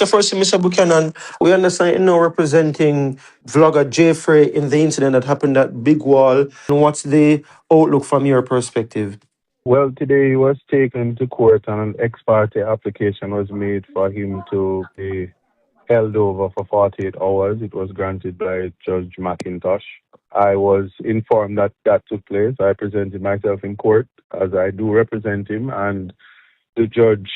So first, Mr. Buchanan, we understand you're now representing vlogger Jeffrey in the incident that happened at Big Wall. And what's the outlook from your perspective? Well, today he was taken to court and an ex parte application was made for him to be held over for 48 hours. It was granted by Judge McIntosh. I was informed that that took place. I presented myself in court as I do represent him, and the judge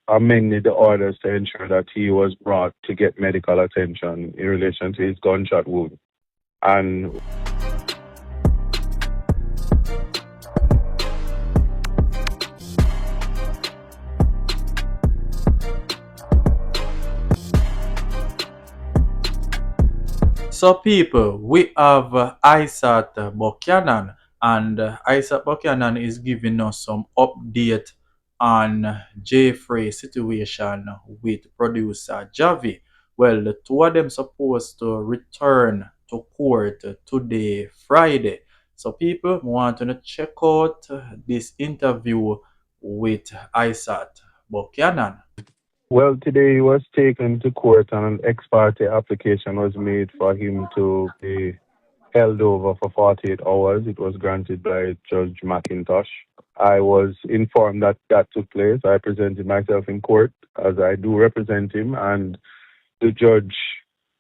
amended the orders to ensure that he was brought to get medical attention in relation to his gunshot wound. And So, people, we have ISAT Buchanan, and ISAT Buchanan is giving us some update on Jeffrey situation with producer Javi. Well, the two of them supposed to return to court today, Friday. So, people want to check out this interview with ISAT Buchanan. well, today he was taken to court and an ex parte application was made for him to be held over for 48 hours. It was granted by Judge McIntosh. I was informed that that took place. I presented myself in court as I do represent him, and the judge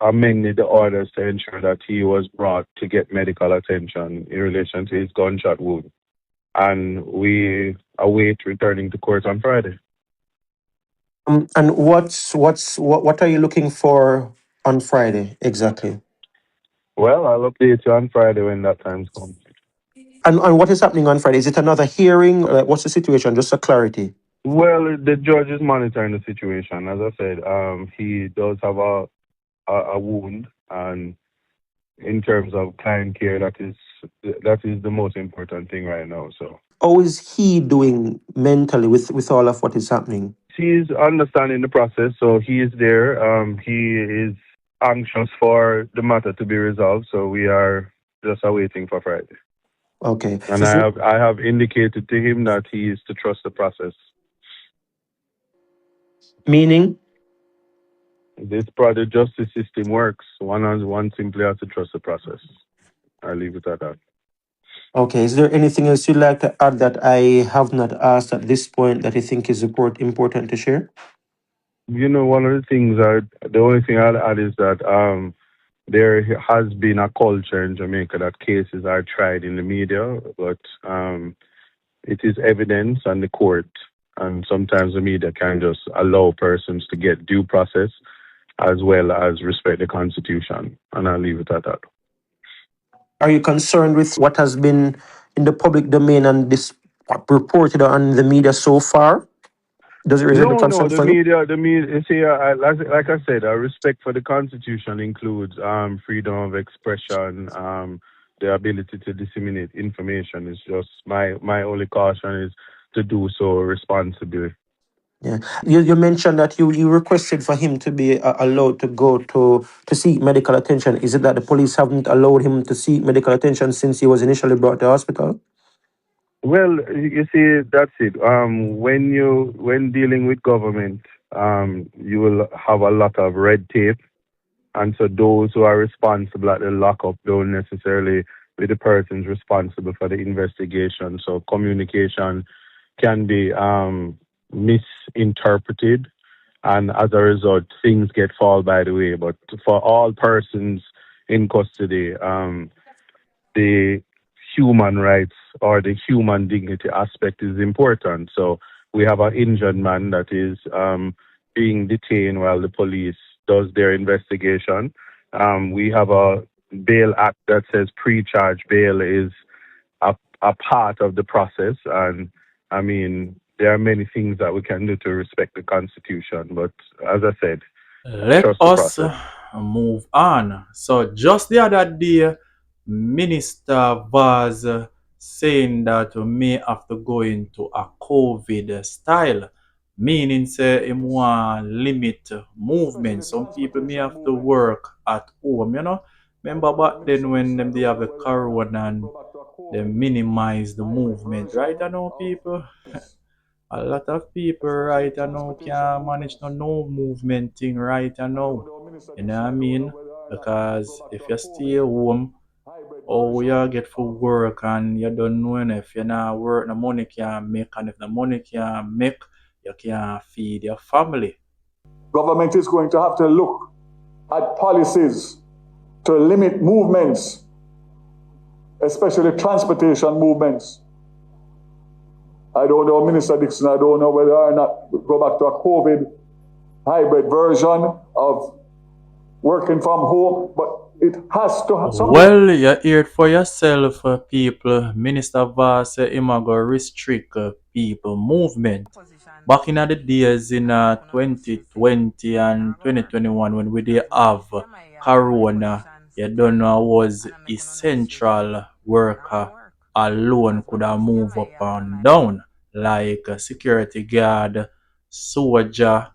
amended the orders to ensure that he was brought to get medical attention in relation to his gunshot wound. And we await returning to court on Friday. And what are you looking for on Friday exactly? Well, I'll update you on Friday when that time comes. And what is happening on Friday? Is it another hearing? What's the situation? Just for clarity. Well, the judge is monitoring the situation. As I said, he does have a wound, and in terms of client care, that is the most important thing right now. So How is he doing mentally with all of what is happening? he's understanding the process, so he is there. He is anxious for the matter to be resolved, so we are just awaiting for Friday. Okay. And I have indicated to him that he is to trust the process. Meaning? This part of the justice system works. One simply has to trust the process. I'll leave it at that. Okay. Is there anything else you'd like to add that I have not asked at this point that you think is important to share? You know, one of the things the only thing I'll add is that there has been a culture in Jamaica that cases are tried in the media, but it is evidence on the court, and sometimes the media can just allow persons to get due process as well as respect the Constitution, and I'll leave it at that. Are you concerned with what has been in the public domain and this reported on the media so far? Does it raise any concern The for you? media. See, like I said, respect for the Constitution includes freedom of expression, the ability to disseminate information. Is just my only caution is to do so responsibly. Yeah, you mentioned that you requested for him to be allowed to go to seek medical attention. Is it that the police haven't allowed him to seek medical attention since he was initially brought to hospital? Well, you see, that's it. When dealing with government, you will have a lot of red tape, and so those who are responsible at the lockup don't necessarily be the persons responsible for the investigation. So communication can be misinterpreted, and as a result, things get fall by the way. But for all persons in custody, the human rights or the human dignity aspect is important. So we have an injured man that is being detained while the police does their investigation. We have a bail act that says pre-charge bail is a part of the process. And I mean, there are many things that we can do to respect the Constitution. But as I said, Let trust the us process. move on. So just the other day, Minister VAZ saying that we may have to go into a COVID style, meaning say him want limit movement. Some people may have to work at home, you know. Remember back then when them they have the corona and they minimize the movement, right? I know people. A lot of people right now can't manage no movement thing right now. You know what I mean? Because if you stay home, oh you get for work and you don't know if you not work, the money can't make, and if the money can't make, you can't feed your family. Government is going to have to look at policies to limit movements, especially transportation movements. I don't know, Minister Dixon, I don't know whether or not we go back to a COVID hybrid version of working from home, but it has to have something. Well, you hear it for yourself, people. Minister VAZ say him a go restrict people movement. Back in the days in 2020 and 2021 when we did have corona, you don't know was essential worker alone could have move up and down, like a security guard, soldier,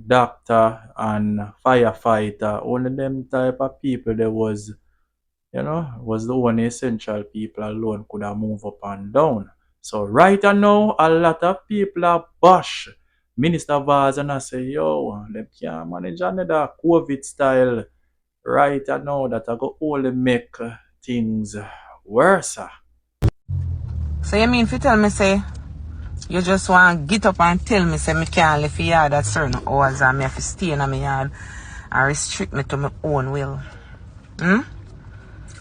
doctor and firefighter. Only them type of people there was the only essential people alone could have moved up and down. So right now, a lot of people are bash Minister VAZ and I say, yo, them can't manage another COVID style right now that I go only make things worse. So you mean if you tell me say you just want to get up and tell me say me can't leave the yard at certain hours and me have to stay in my yard and restrict me to my own will?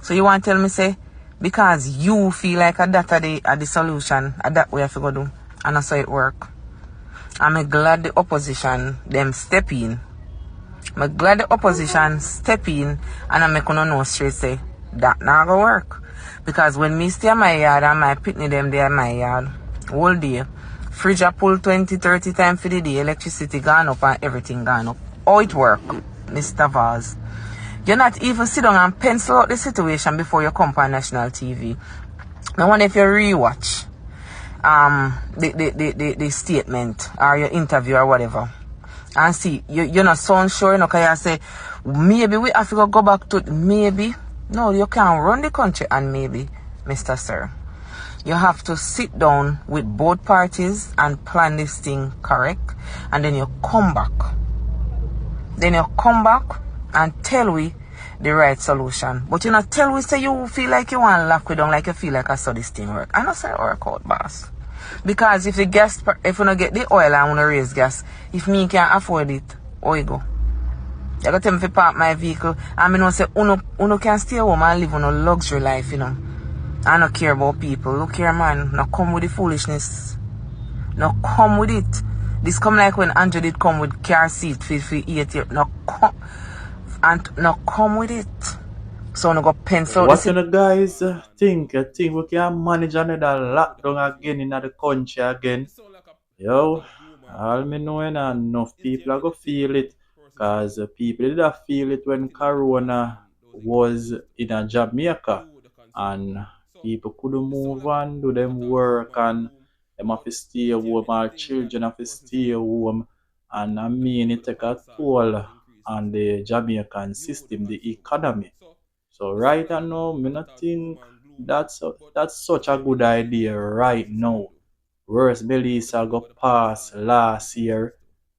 So you want to tell me say because you feel like that are the solution, that way I have to go do, and that's how it work. I'm glad the opposition them step in. I'm glad the opposition step in and I'm gonna know straight say that not gonna work. Because when me stay in my yard and my pitney them there in my yard all day, fridge a pull 20-30 times for the day, electricity gone up and everything gone up. How it work, Mr. VAZ? You not even sit down and pencil out the situation before you come on national TV. I wonder if you rewatch the statement or your interview or whatever, and see you're not so unsure, cause you say maybe we have to go back to it. Maybe no, you can't run the country and maybe, Mr. Sir, you have to sit down with both parties and plan this thing correct, and then you come back. Then you come back and tell we the right solution. But you not tell we say you feel like you want to lock we down, like you feel like I saw this thing work. I not say it work out, boss. Because if the gas, if you not get the oil and want to raise gas, if me can't afford it, how you go? You got to tell me to park my vehicle and I know say uno can stay home and live on a luxury life, I don't care about people. Look here, man. Now come with the foolishness. Now come with it. This come like when Andrew did come with car seat for 8 years. Now come and now come with it. So now go pencil What this. guys think? You think we can manage another lockdown again in the country again? Yo, all me know enough people are gonna feel it. Cause people did not feel it when Corona was in a Jamaica and people couldn't move on, do them work and them have to stay home, our children have to stay home, and I mean it take a toll on the Jamaican system, the economy. So right now, me not think that's such a good idea right now. Whereas Melissa got passed last year,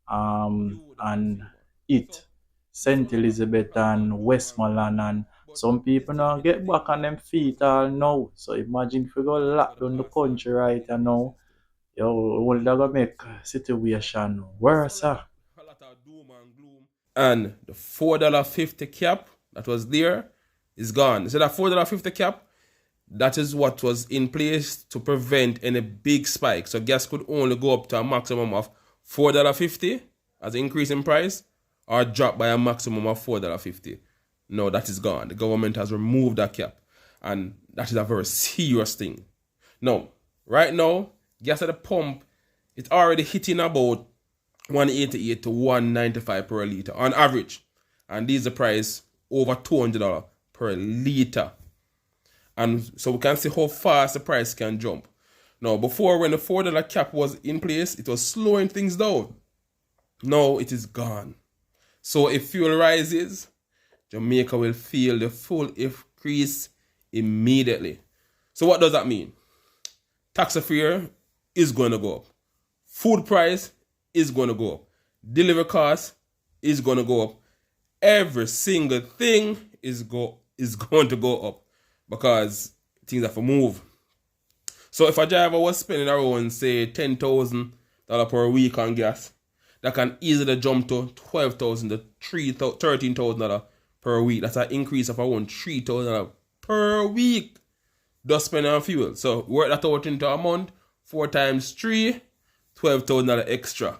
and it St. Elizabeth and Westmoreland, and some people now get back on them feet all now. So imagine if we go lock down the country right now, yo, will that gonna make situation worse? And the $4.50 cap that was there is gone. So that $4.50 cap, that is what was in place to prevent any big spike. So gas could only go up to a maximum of $4.50 as an increase in price, or drop by a maximum of $4.50. No, that is gone. The government has removed that cap, and that is a very serious thing. Now, right now, gas at the pump, it's already hitting about 188 to 195 per liter on average, and diesel price over $200 per liter. And so we can see how fast the price can jump. Now, before, when the $4 cap was in place, it was slowing things down. Now it is gone. So if fuel rises, Jamaica will feel the full increase immediately. So what does that mean? Tax fare is going to go up. Food price is going to go up. Delivery cost is going to go up. Every single thing is going to go up because things have to move. So if a driver was spending around, say, $10,000 per week on gas, that can easily jump to $12,000 to $13,000 per week. That's an increase of around $3,000 per week just spending on fuel. So work that out into a month, 4 times 3, $12,000 extra.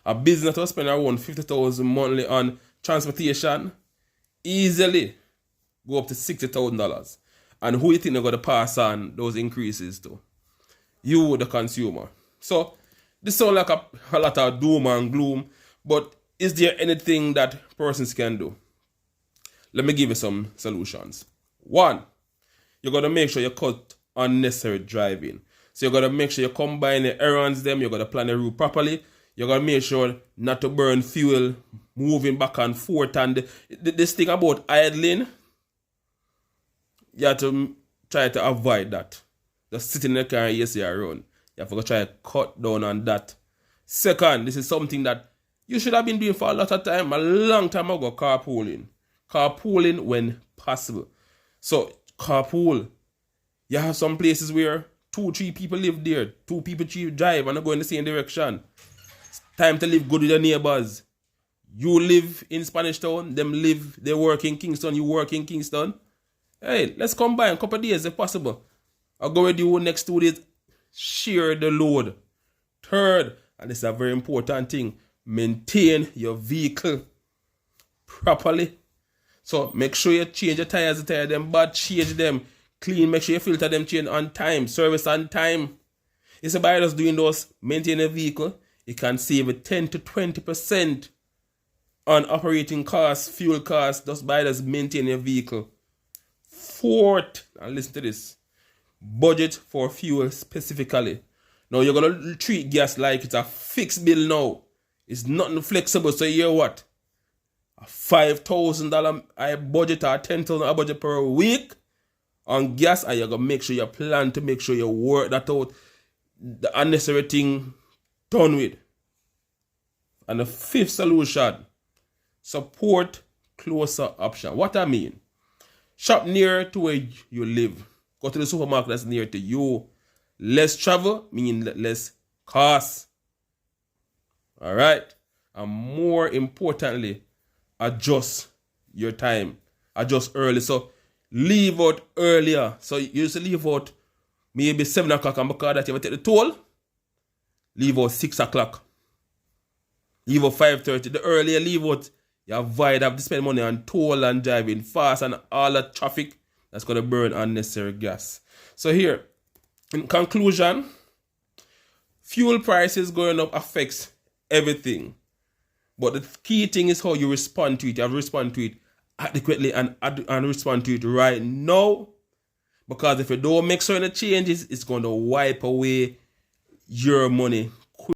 A business will spend around $50,000 monthly on transportation, easily go up to $60,000. And who you think they're going to pass on those increases to? You, the consumer. So this sounds like a lot of doom and gloom, but is there anything that persons can do? Let me give you some solutions. 1, you got to make sure you cut unnecessary driving. So you got to make sure you combine the errands them, you got to plan the route properly. You got to make sure not to burn fuel, moving back and forth. And this thing about idling, you have to try to avoid that. Just sit in the car and yes, you run. You have to try to cut down on that. Second, this is something that you should have been doing for a lot of time, a long time ago, carpooling. Carpooling when possible. So, carpool. You have some places where 2-3 people live there. 2 people drive and go in the same direction. It's time to live good with your neighbors. You live in Spanish Town, they work in Kingston, you work in Kingston. Hey, let's combine a couple of days if possible. I'll go with you next 2 days. Share the load. Third, and this is a very important thing, maintain your vehicle properly. So make sure you change your tires, them bad, change them. Clean, make sure you filter them, change on time, service on time. It's about just doing those, maintain a vehicle, it can save 10 to 20% on operating costs, fuel costs, just by just maintain your vehicle. Fourth, and listen to this, budget for fuel specifically. Now you're going to treat gas like it's a fixed bill now. It's nothing flexible, so you hear what? A $5,000 I budget or $10,000 I budget per week on gas, and you're going to make sure you plan to make sure you work that out, the unnecessary thing done with. And the fifth solution, support closer option. What I mean, shop near to where you live. Go to the supermarket that's near to you. Less travel means less cost. All right? And more importantly, adjust your time. Adjust early. So leave out earlier. So you used to leave out maybe 7 o'clock, and because that you have to take the toll, leave out 6 o'clock. Leave out 5:30. The earlier leave out, you avoid having to spend money on toll and driving fast and all that traffic that's going to burn unnecessary gas. So here, in conclusion, fuel prices going up affects everything. But the key thing is how you respond to it. You have to respond to it adequately and respond to it right now. Because if you don't make certain changes, it's going to wipe away your money